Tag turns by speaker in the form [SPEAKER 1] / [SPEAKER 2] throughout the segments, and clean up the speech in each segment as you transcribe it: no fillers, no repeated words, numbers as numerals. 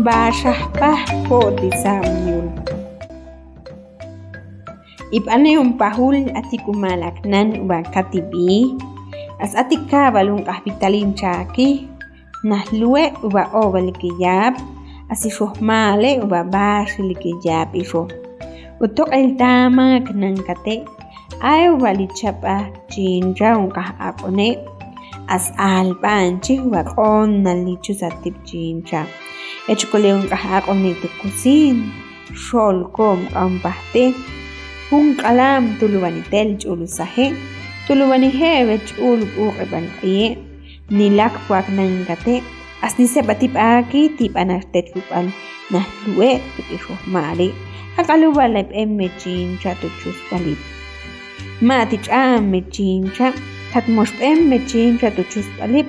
[SPEAKER 1] Bashahpah potisamyul. Ipane pahul atikumalaknan uba katibi. As atika balung kahpitalin chaki. Nahlue uba obalikiyab. Asishuhmale uba bashilikiyab isho. Utok el tama knankate. Ay ubalichapa chinja unkah akone. As alpanchi uba on nalichu satip chinja. Echukole unkah akone tu kusin. Shol kom kampahte. Kalam tulubanitel chulusahe. Tulubanihe vech ulub uqeban qiye. Nilak puak nangate. As nise batip aki tip anastet lupal. Nah lue tupisho mali. Akalubalep emme chincha tuchus palip. Matich amme chincha. Tatmosh emme chincha tuchus palip.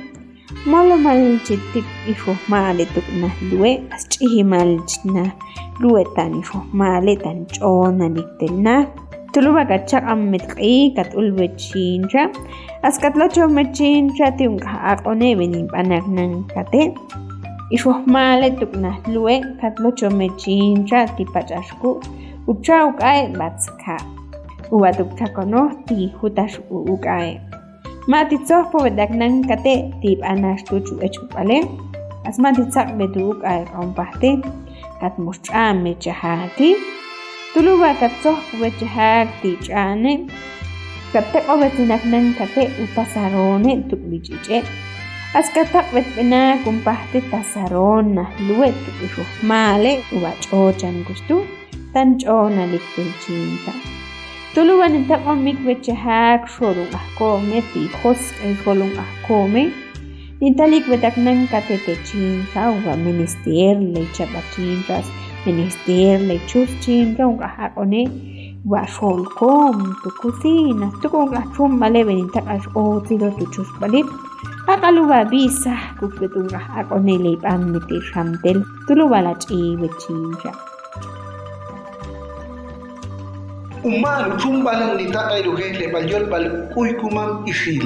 [SPEAKER 1] Molo mal chitik isho mali tuk nah lue. As chihi mal chna. Lue tan isho mali tan chona liktelna. Tuluba kachak ammet qi kat ulwe chincha. As katlocho me chincha tiung akone benin panak nang kate. Isho mali tuk nah lue katlocho me chincha tipachashku. Upcha ukae batska. Ubat upcha kono ti hutash ukae. Matitsoh po bedak nang kate tip anash tuchu echupale. As matitsak bedu ukae rompahte. Kat mushcha me chahati. Tuluba katsoh kubechahak tichane. Katek obetinak nang kate utasarone tuk bichiche. As katak betpena kumpahte tasaron nah luet tuk isho male ubachochan gustu. Tan chona liktel chinta. Tuluba nitak omik bechahak sholung ahkome ti hos el sholung ahkome. Nintalik betak nang kate te chinta uba minister le chintas. Menester le chus chinga un kahakone wa sholkom tu cocina tu con la chumba le venita as otiro tu chus balip akaluba bisa kupetu kahakone le pan miti shamtel tuluba la chive chinga
[SPEAKER 2] Umar chumba nang nita ay luhe le balyol bal kuy kumam isil